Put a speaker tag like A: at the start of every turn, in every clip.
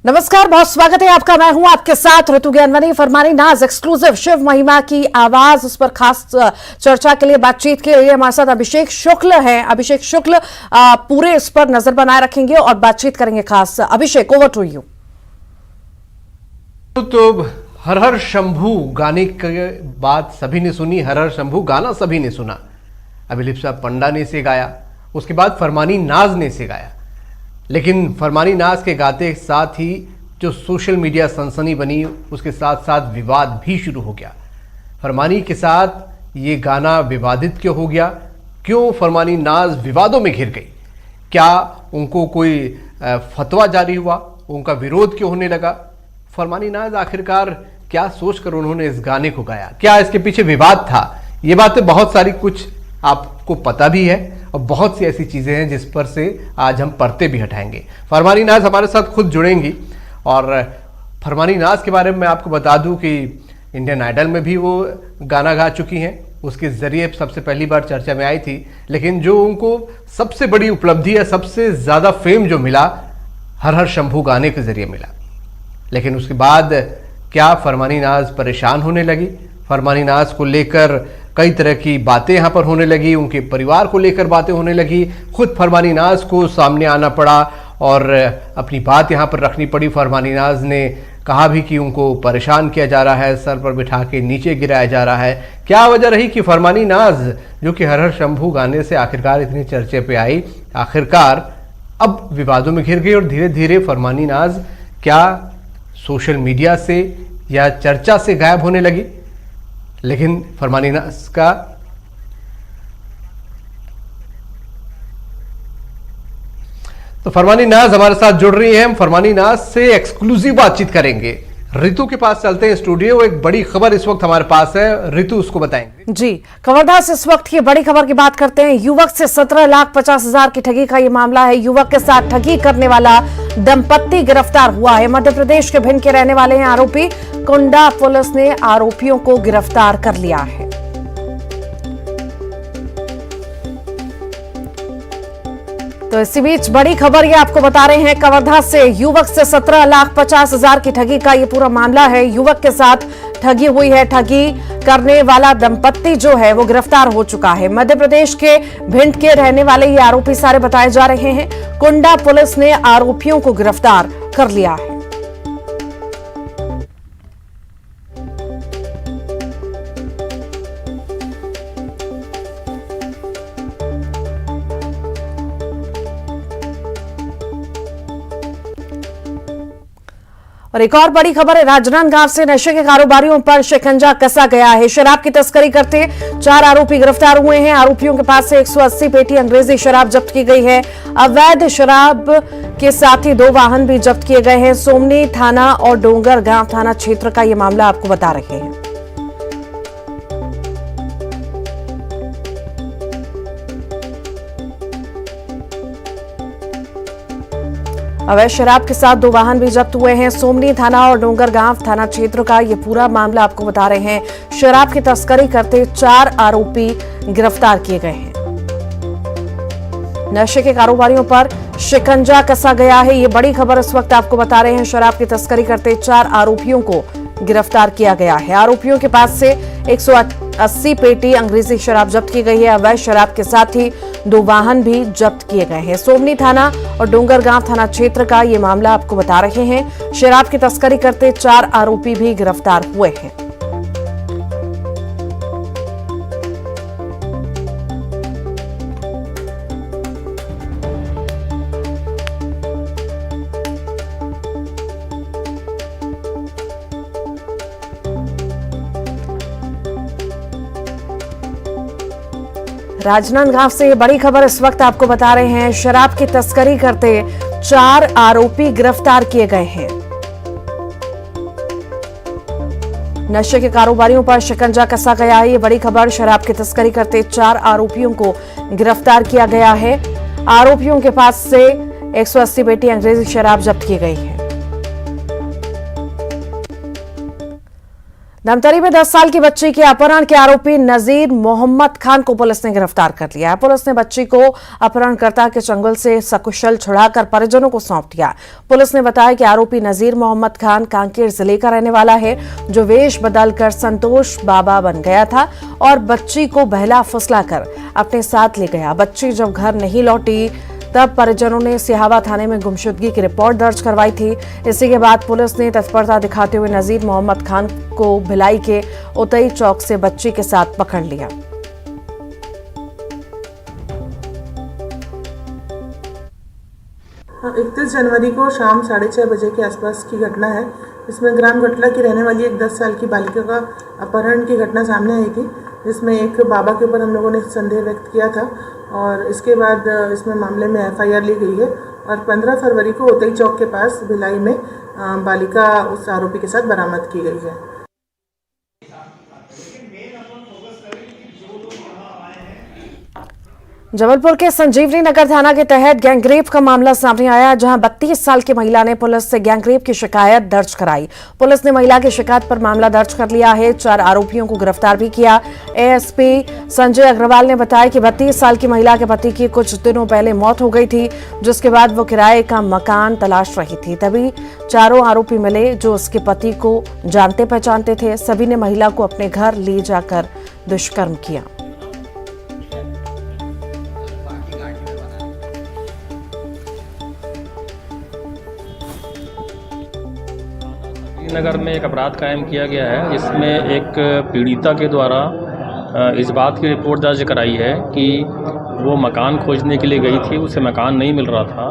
A: नमस्कार, बहुत स्वागत है आपका। मैं हूं आपके साथ ऋतु ज्ञानमणि। फरमानी नाज एक्सक्लूसिव शिव महिमा की आवाज, उस पर खास चर्चा के लिए, बातचीत के लिए हमारे साथ अभिषेक शुक्ल हैं। अभिषेक शुक्ल पूरे इस पर नजर बनाए रखेंगे और बातचीत करेंगे खास। अभिषेक, ओवर टू यू।
B: तो हर हर शंभू गाने के बाद सभी ने सुनी, हर हर शंभू गाना सभी ने सुना। अभिलिप्सा पंडा ने इसे गाया, उसके बाद फरमानी नाज ने इसे गाया। लेकिन फरमानी नाज के गाते के साथ ही जो सोशल मीडिया सनसनी बनी, उसके साथ साथ विवाद भी शुरू हो गया। फरमानी के साथ ये गाना विवादित क्यों हो गया? क्यों फरमानी नाज विवादों में घिर गई? क्या उनको कोई फतवा जारी हुआ? उनका विरोध क्यों होने लगा? फरमानी नाज आखिरकार क्या सोचकर उन्होंने इस गाने को गाया? क्या इसके पीछे विवाद था? ये बातें बहुत सारी कुछ आपको पता भी है और बहुत सी ऐसी चीज़ें हैं जिस पर से आज हम पर्दे भी हटाएंगे। फरमानी नाज हमारे साथ खुद जुड़ेंगी और फरमानी नाज के बारे में मैं आपको बता दूं कि इंडियन आइडल में भी वो गाना गा चुकी हैं। उसके ज़रिए सबसे पहली बार चर्चा में आई थी। लेकिन जो उनको सबसे बड़ी उपलब्धि है, सबसे ज़्यादा फेम जो मिला, हर हर शंभू गाने के ज़रिए मिला। लेकिन उसके बाद क्या फरमानी नाज परेशान होने लगी? फरमानी नाज को लेकर कई तरह की बातें यहाँ पर होने लगी, उनके परिवार को लेकर बातें होने लगी। खुद फरमानी नाज को सामने आना पड़ा और अपनी बात यहाँ पर रखनी पड़ी। फरमानी नाज ने कहा भी कि उनको परेशान किया जा रहा है, सर पर बिठा के नीचे गिराया जा रहा है। क्या वजह रही कि फरमानी नाज, जो कि हर हर शंभू गाने से आखिरकार इतनी चर्चे पे आई, आखिरकार अब विवादों में घिर गई और धीरे धीरे फरमानी नाज क्या सोशल मीडिया से या चर्चा से गायब होने लगी? लेकिन फरमानी नाज का फरमानी नाज हमारे साथ जुड़ रही है। हम फरमानी नाज से एक्सक्लूसिव बातचीत करेंगे। ऋतु के पास चलते हैं स्टूडियो। एक बड़ी खबर इस वक्त हमारे पास है, ऋतु उसको बताएंगे।
A: जी, खबरदार से इस वक्त की बड़ी खबर की बात करते हैं। युवक से 17,50,000 की ठगी का ये मामला है। युवक के साथ ठगी करने वाला दंपत्ति गिरफ्तार हुआ है। मध्य प्रदेश के भिंड के रहने वाले हैं आरोपी। कुंडा पुलिस ने आरोपियों को गिरफ्तार कर लिया है। तो इसी बीच बड़ी खबर ये आपको बता रहे हैं कवर्धा से। युवक से 17,50,000 की ठगी का ये पूरा मामला है। युवक के साथ ठगी हुई है। ठगी करने वाला दंपत्ति जो है वो गिरफ्तार हो चुका है। मध्य प्रदेश के भिंड के रहने वाले ये आरोपी सारे बताए जा रहे हैं। कुंडा पुलिस ने आरोपियों को गिरफ्तार कर लिया है। और एक और बड़ी खबर है, राजनांदगांव से नशे के कारोबारियों पर शिकंजा कसा गया है। शराब की तस्करी करते 4 आरोपी गिरफ्तार हुए हैं। आरोपियों के पास से 180 पेटी अंग्रेजी शराब जब्त की गई है। अवैध शराब के साथ ही 2 वाहन भी जब्त किए गए हैं। सोमनी थाना और डोंगरगांव थाना क्षेत्र का यह मामला आपको बता रहे हैं। अवैध शराब के साथ 2 वाहन भी जब्त हुए हैं। सोमनी थाना और डोंगरगांव थाना क्षेत्र का ये पूरा मामला आपको बता रहे हैं। शराब की तस्करी करते 4 आरोपी गिरफ्तार किए गए हैं। नशे के कारोबारियों पर शिकंजा कसा गया है, ये बड़ी खबर इस वक्त आपको बता रहे हैं। शराब की तस्करी करते 4 आरोपियों को गिरफ्तार किया गया है। आरोपियों के पास से 180 पेटी अंग्रेजी शराब जब्त की गई है। अवैध शराब के साथ ही 2 वाहन भी जब्त किए गए हैं। सोमनी थाना और डोंगरगांव थाना क्षेत्र का ये मामला आपको बता रहे हैं। शराब की तस्करी करते 4 आरोपी भी गिरफ्तार हुए हैं। राजनांदगांव से ये बड़ी खबर इस वक्त आपको बता रहे हैं। शराब की तस्करी करते 4 आरोपी गिरफ्तार किए गए हैं। नशे के कारोबारियों पर शिकंजा कसा गया है, ये बड़ी खबर। शराब की तस्करी करते 4 आरोपियों को गिरफ्तार किया गया है। आरोपियों के पास से 180 पेटी अंग्रेजी शराब जब्त की गई है। धमतरी में 10 साल की बच्ची के अपहरण के आरोपी नजीर मोहम्मद खान को पुलिस ने गिरफ्तार कर लिया है। पुलिस ने बच्ची को अपहरणकर्ता के चंगुल से सकुशल छुड़ाकर परिजनों को सौंप दिया। पुलिस ने बताया कि आरोपी नजीर मोहम्मद खान कांकेर जिले का रहने वाला है, जो वेश बदलकर संतोष बाबा बन गया था और बच्ची को बहला फुसलाकर अपने साथ ले गया। बच्ची जब घर नहीं लौटी तब परिजनों ने सिहावा थाने में गुमशुदगी की रिपोर्ट दर्ज करवाई थी। इसी के बाद पुलिस ने तत्परता दिखाते हुए नजीर मोहम्मद खान को भिलाई के उतई चौक से बच्ची के साथ पकड़ लिया।
C: 31 जनवरी को शाम 6:30 बजे के आसपास की घटना है। इसमें ग्राम गटला की रहने वाली एक 10 साल की बालिका का अपहरण की घटना सामने आई थी, जिसमें एक बाबा के ऊपर हम लोगों ने संदेह व्यक्त किया था और इसके बाद इसमें मामले में FIR ली गई है और 15 फरवरी को उतई चौक के पास भिलाई में बालिका उस आरोपी के साथ बरामद की गई है।
A: जबलपुर के संजीवनी नगर थाना के तहत गैंगरेप का मामला सामने आया, जहां 32 साल की महिला ने पुलिस से गैंगरेप की शिकायत दर्ज कराई। पुलिस ने महिला की शिकायत पर मामला दर्ज कर लिया है। 4 आरोपियों को गिरफ्तार भी किया। ASP संजय अग्रवाल ने बताया कि 32 साल की महिला के पति की कुछ दिनों पहले मौत हो गई थी, जिसके बाद वो किराए का मकान तलाश रही थी। तभी 4 आरोपी मिले जो उसके पति को जानते पहचानते थे। सभी ने महिला को अपने घर ले जाकर दुष्कर्म किया।
D: नगर में एक अपराध कायम किया गया है, जिसमें एक पीड़िता के द्वारा इस बात की रिपोर्ट दर्ज कराई है कि वो मकान खोजने के लिए गई थी, उसे मकान नहीं मिल रहा था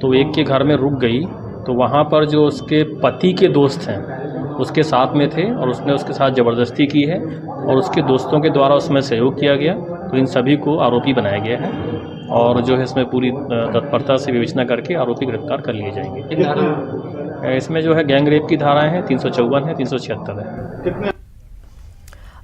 D: तो एक के घर में रुक गई। तो वहाँ पर जो उसके पति के दोस्त हैं उसके साथ में थे और उसने उसके साथ ज़बरदस्ती की है और उसके दोस्तों के द्वारा उसमें सहयोग किया गया। तो इन सभी को आरोपी बनाया गया है और जो है इसमें पूरी तत्परता से विवेचना करके आरोपी गिरफ्तार कर लिए जाएंगे। इसमें जो है गैंग रेप की धाराएं हैं 354 है, 376 है।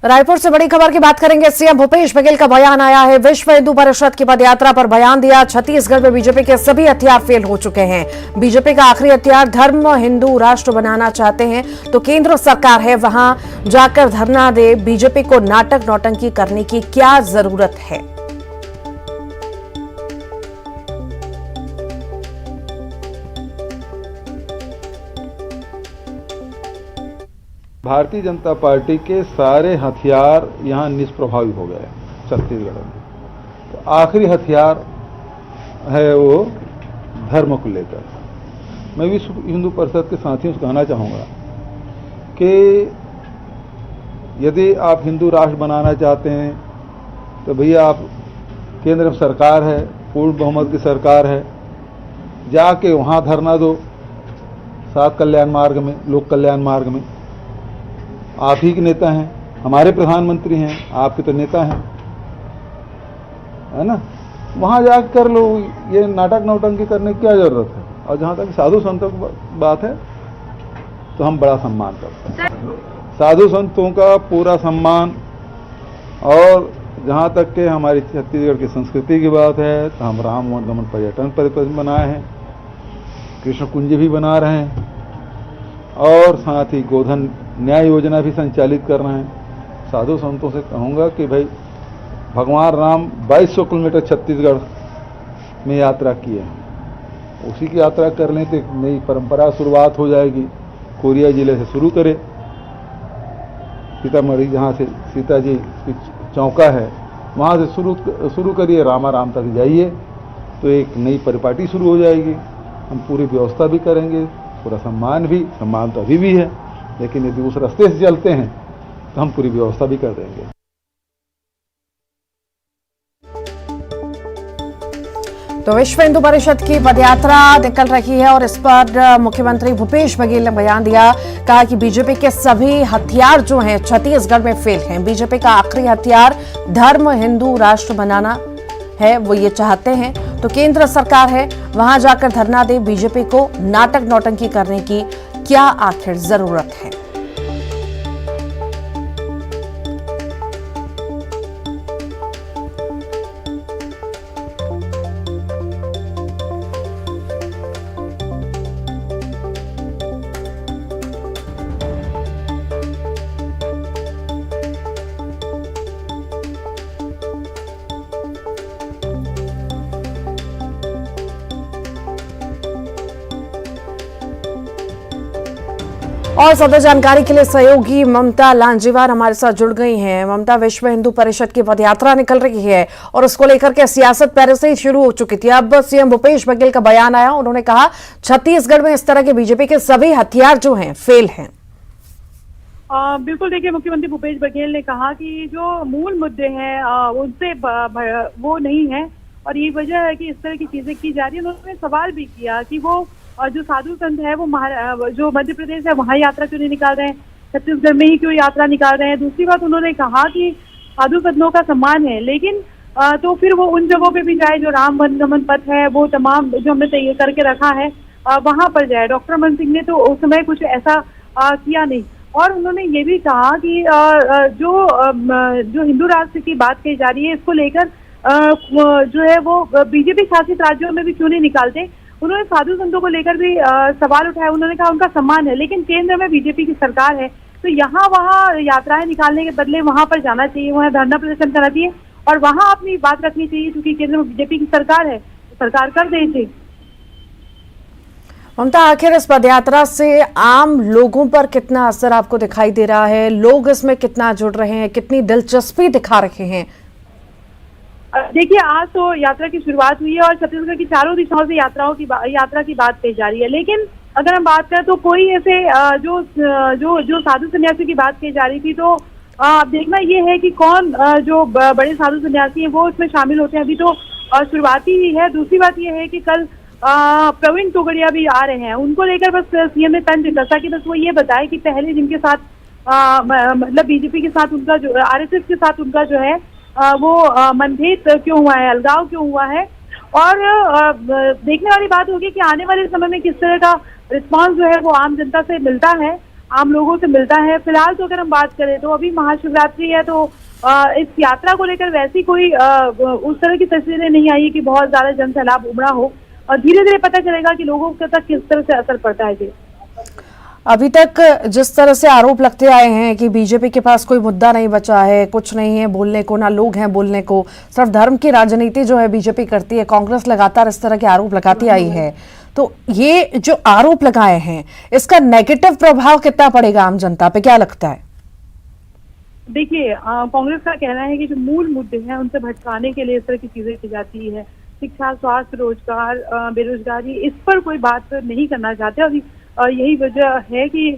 A: रायपुर से बड़ी खबर की बात करेंगे। सीएम भूपेश बघेल का बयान आया है। विश्व हिंदू परिषद की पदयात्रा पर बयान दिया। छत्तीसगढ़ में बीजेपी के सभी हथियार फेल हो चुके हैं। बीजेपी का आखिरी हथियार धर्म हिंदू राष्ट्र बनाना चाहते हैं तो केंद्र सरकार है, वहां जाकर धरना दे। बीजेपी को नाटक नौटंकी करने की क्या जरूरत है?
E: भारतीय जनता पार्टी के सारे हथियार यहाँ निष्प्रभावी हो गए छत्तीसगढ़ में। तो आखिरी हथियार है वो धर्म को लेकर। मैं विश्व हिंदू परिषद के साथियों से कहना चाहूँगा कि यदि आप हिंदू राष्ट्र बनाना चाहते हैं तो भैया आप केंद्र में सरकार है, पूर्ण बहुमत की सरकार है, जाके वहाँ धरना दो। सात कल्याण मार्ग में, लोक कल्याण मार्ग में आप ही के नेता हैं, हमारे प्रधानमंत्री हैं, आपके तो नेता हैं, है ना। वहाँ जाकर कर लो। ये नाटक नौटंकी करने की क्या जरूरत है? और जहाँ तक साधु संतों की बात है तो हम बड़ा सम्मान करते हैं साधु संतों का, पूरा सम्मान। और जहाँ तक के हमारी छत्तीसगढ़ की संस्कृति की बात है तो हम राम वनगमन पर्यटन परिपथ बनाए हैं, कृष्ण कुंज भी बना रहे हैं और साथ ही गोधन न्याय योजना भी संचालित कर रहे हैं। साधु संतों से कहूँगा कि भाई भगवान राम 2200 किलोमीटर छत्तीसगढ़ में यात्रा किए हैं, उसी की यात्रा कर लें तो एक नई परंपरा शुरुआत हो जाएगी। कोरिया जिले से शुरू करें, सीतामढ़ी जहाँ से सीता जी की चौका है वहाँ से शुरू करिए, रामाराम तक जाइए तो एक नई परिपाटी शुरू हो जाएगी। हम पूरी व्यवस्था भी करेंगे, पूरा सम्मान तो अभी भी है, लेकिन यदि उस रास्ते से चलते हैं तो हम पूरी व्यवस्था भी कर देंगे।
A: तो विश्व हिंदू परिषद की पदयात्रा निकल रही है और इस पर मुख्यमंत्री भूपेश बघेल ने बयान दिया। कहा कि बीजेपी के सभी हथियार जो हैं छत्तीसगढ़ में फेल हैं। बीजेपी का आखिरी हथियार धर्म हिंदू राष्ट्र बनाना है, वो ये चाहते हैं तो केंद्र सरकार है, वहां जाकर धरना दे। बीजेपी को नाटक नौटंकी करने की क्या आखिर जरूरत है? और ज्यादा जानकारी के लिए सहयोगी ममता लांजीवार हमारे साथ जुड़ गई हैं। ममता, विश्व हिंदू परिषद की पदयात्रा निकल रही है और उसको लेकर के सियासत पहले से ही शुरू हो चुकी थी। अब सीएम भूपेश बघेल का बयान आया, उन्होंने कहा छत्तीसगढ़ में इस तरह के बीजेपी के सभी हथियार जो हैं फेल हैं।
F: बिल्कुल, देखिए, मुख्यमंत्री भूपेश बघेल ने कहा कि जो मूल मुद्दे हैं उनसे वो नहीं है और यही वजह है कि इस तरह की चीजें की जा रही है। उन्होंने सवाल भी किया कि वो जो साधु संत है वो जो मध्य प्रदेश है वहाँ यात्रा क्यों नहीं निकाल रहे हैं, छत्तीसगढ़ में ही क्यों यात्रा निकाल रहे हैं। दूसरी बात, उन्होंने कहा कि साधु संतों का सम्मान है, लेकिन तो फिर वो उन जगहों पे भी जाए जो राम वनगमन पथ है, वो तमाम जो हमने तैयार करके रखा है वहां पर जाए। डॉक्टर रमन सिंह ने तो उस समय कुछ ऐसा किया नहीं। और उन्होंने ये भी कहा कि जो हिंदू राष्ट्र की बात कही जा रही है, इसको लेकर जो है वो बीजेपी शासित राज्यों में भी क्यों नहीं निकालते। उन्होंने साधु संतों को लेकर भी सवाल उठाया। उन्होंने कहा उनका सम्मान है, लेकिन केंद्र में बीजेपी की सरकार है, तो यहाँ वहाँ यात्राएं निकालने के बदले वहां पर जाना चाहिए, वहाँ धरना प्रदर्शन करना चाहिए और वहां अपनी बात रखनी चाहिए। क्योंकि केंद्र में बीजेपी की सरकार है, तो सरकार कर देती।
A: ममता, आखिर इस पदयात्रा से आम लोगों पर कितना असर आपको दिखाई दे रहा है? लोग इसमें कितना जुड़ रहे हैं, कितनी दिलचस्पी दिखा रहे हैं?
F: देखिए, आज तो यात्रा की शुरुआत हुई है और छत्तीसगढ़ की चारों दिशाओं से यात्रा की बात कही जा रही है। लेकिन अगर हम बात करें तो कोई ऐसे जो साधु सन्यासी की बात कही जा रही थी, तो अब देखना ये है कि कौन जो बड़े साधु सन्यासी हैं वो इसमें शामिल होते हैं। अभी तो शुरुआती ही है। दूसरी बात ये है कि कल प्रवीण तोगड़िया भी आ रहे हैं। उनको लेकर बस सीएम ने तंज कसा कि बस वो ये बताए कि पहले जिनके साथ मतलब बीजेपी के साथ उनका जो आरएसएस के साथ उनका जो है वो मनभेद क्यों हुआ है, अलगाव क्यों हुआ है। और देखने वाली बात होगी कि आने वाले समय में किस तरह का रिस्पांस जो है वो आम जनता से मिलता है, आम लोगों से मिलता है। फिलहाल तो अगर हम बात करें तो अभी महाशिवरात्रि है, तो इस यात्रा को लेकर वैसी कोई उस तरह की तस्वीरें नहीं आई है कि बहुत ज्यादा जन सैलाब उमड़ा हो। और धीरे धीरे पता चलेगा कि लोगों के तक किस तरह से असर पड़ता है। जी,
A: अभी तक जिस तरह से आरोप लगते आए हैं कि बीजेपी के पास कोई मुद्दा नहीं बचा है, कुछ नहीं है बोलने को, ना लोग हैं बोलने को, सिर्फ धर्म की राजनीति जो है बीजेपी करती है, कांग्रेस लगातार इस तरह के आरोप लगाती आई है, तो ये जो आरोप लगाए हैं इसका नेगेटिव प्रभाव कितना पड़ेगा आम जनता पे, क्या लगता है?
F: देखिए, कांग्रेस का कहना है कि जो मूल मुद्दे हैं उनसे भटकाने के लिए इस तरह की चीजें की जाती है। शिक्षा, स्वास्थ्य, रोजगार, बेरोजगारी, इस पर कोई बात नहीं करना चाहते। और यही वजह है कि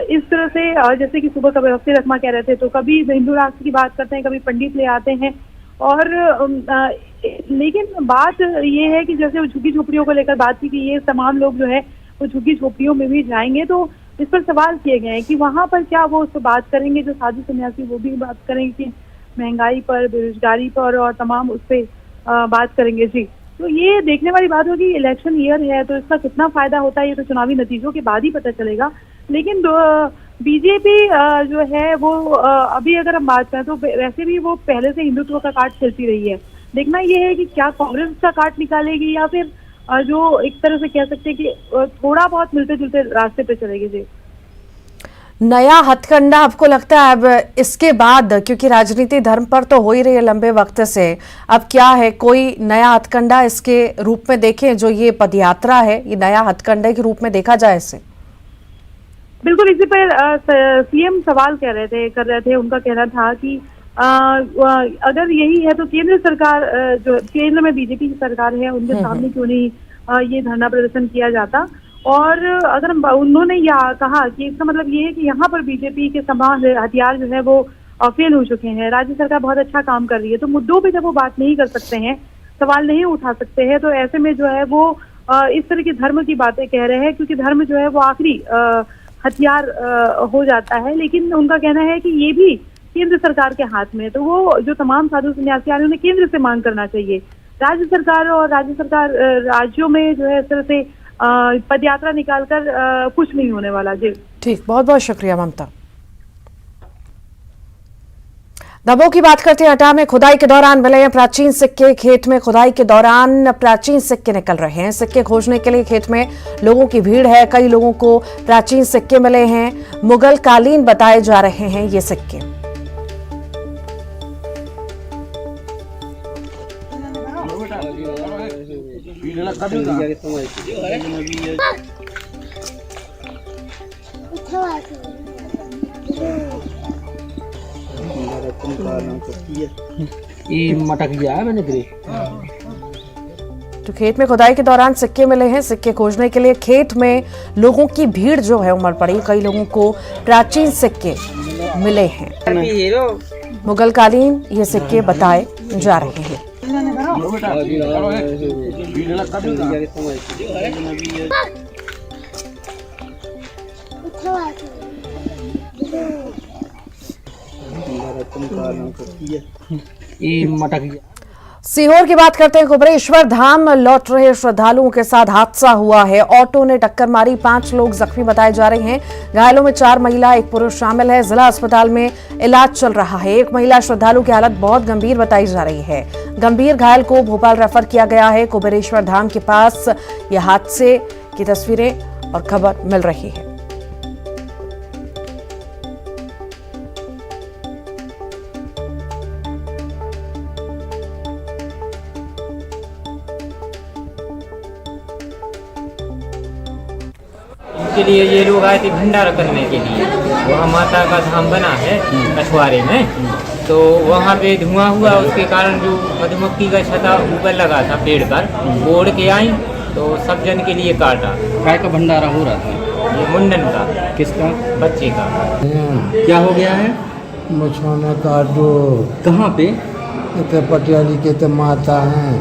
F: इस तरह से जैसे कि सुबह कभी हफ्ते रखमा कह रहे थे, तो कभी हिंदू राष्ट्र की बात करते हैं, कभी पंडित ले आते हैं। और लेकिन बात ये है कि जैसे वो झुग्गी झोपड़ियों को लेकर बात थी कि ये तमाम लोग जो है वो झुग्गी झोपड़ियों में भी जाएंगे, तो इस पर सवाल किए गए हैं कि वहां पर क्या वो उस पर बात करेंगे। जो साधु सन्यासी वो भी बात करेंगे कि महंगाई पर, बेरोजगारी पर और तमाम उस पर बात करेंगे। जी, तो ये देखने वाली बात होगी। इलेक्शन ईयर है, तो इसका कितना फायदा होता है ये तो चुनावी नतीजों के बाद ही पता चलेगा। लेकिन बीजेपी जो है वो अभी अगर हम बात करें तो वैसे भी वो पहले से हिंदुत्व का कार्ड खेलती रही है। देखना ये है कि क्या कांग्रेस का कार्ड निकालेगी या फिर जो एक तरह से कह सकते हैं कि थोड़ा बहुत मिलते जुलते रास्ते पे चलेगी। जी,
A: नया हथकंडा आपको लगता है अब इसके बाद, क्योंकि राजनीति धर्म पर तो हो ही रही है लंबे वक्त से, अब क्या है कोई नया हथकंडा इसके रूप में देखें? जो ये पदयात्रा है ये नया हथकंडे के रूप में देखा जाए इसे?
F: बिल्कुल, इसी पर सीएम सवाल कर रहे थे। उनका कहना था कि अगर यही है तो केंद्र सरकार जो केंद्र में बीजेपी की सरकार है उनके सामने क्यों नहीं ये धरना प्रदर्शन किया जाता। और अगर उन्होंने यह कहा कि इसका मतलब ये है कि यहाँ पर बीजेपी के तमाम हथियार जो है वो फेल हो चुके हैं, राज्य सरकार बहुत अच्छा काम कर रही है, तो मुद्दों पे जब वो बात नहीं कर सकते हैं, सवाल नहीं उठा सकते हैं, तो ऐसे में जो है वो इस तरह की धर्म की बातें कह रहे हैं, क्योंकि धर्म जो है वो आखिरी हथियार हो जाता है। लेकिन उनका कहना है कि ये भी केंद्र सरकार के हाथ में है, तो वो जो तमाम साधु सन्यासी आ रहे हैं उन्हें केंद्र से मांग करना चाहिए। राज्य सरकार राज्यों में जो है इस तरह से पदयात्रा निकालकर कुछ नहीं होने वाला। जी, ठीक,
A: बहुत बहुत शुक्रिया ममता। दमोह की बात करते हैं। हटा में खुदाई के दौरान मिले हैं प्राचीन सिक्के। खेत में खुदाई के दौरान प्राचीन सिक्के निकल रहे हैं। सिक्के खोजने के लिए खेत में लोगों की भीड़ है। कई लोगों को प्राचीन सिक्के मिले हैं। मुगल कालीन बताए जा रहे हैं ये सिक्के।
G: ये मटक गया है मैंने गिरे।
A: तो खेत में खुदाई के दौरान सिक्के मिले हैं। सिक्के खोजने के लिए खेत में लोगों की भीड़ जो है उमड़ पड़ी। कई लोगों को प्राचीन सिक्के मिले हैं। मुगल कालीन ये सिक्के बताए जा रहे हैं।
G: ये मटक गया।
A: सीहोर की बात करते हैं। कुबेरेश्वर धाम लौट रहे श्रद्धालुओं के साथ हादसा हुआ है। ऑटो ने टक्कर मारी। 5 लोग जख्मी बताए जा रहे हैं। घायलों में 4 महिला 1 पुरुष शामिल है। जिला अस्पताल में इलाज चल रहा है। एक महिला श्रद्धालु की हालत बहुत गंभीर बताई जा रही है। गंभीर घायल को भोपाल रेफर किया गया है। कुबेरेश्वर धाम के पास यह हादसे की तस्वीरें और खबर मिल रही है।
H: के लिए ये लोग आए थे भंडारा करने के लिए। वहाँ माता का धाम बना है कछवारे में, तो वहाँ पे धुआं हुआ। उसके कारण जो मधुमक्खी का छत्ता ऊपर लगा था पेड़ पर, वो उड़ के आई तो सब जन के लिए काटा।
G: काय का भंडारा हो रहा था?
H: ये मुंडन का।
G: किसका?
H: बच्चे का।
G: क्या हो गया है?
I: मछुआना का जो
G: कहाँ पे?
I: पटियाली के तो माता हैं।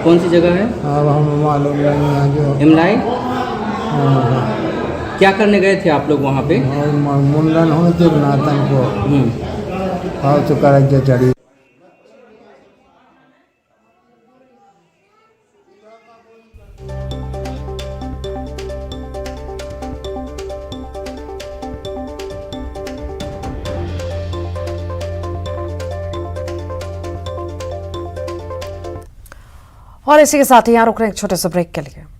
G: कौन सी जगह है?
I: अब हम मालूम नहीं है जो
G: इमलाई। क्या करने गए थे आप लोग वहाँ पे?
I: मुंडन हो थे नातन को। हाँ तो कर चढ़ी।
A: और इसी के साथ ही यहाँ रुक रहे हैं एक छोटे से ब्रेक के लिए।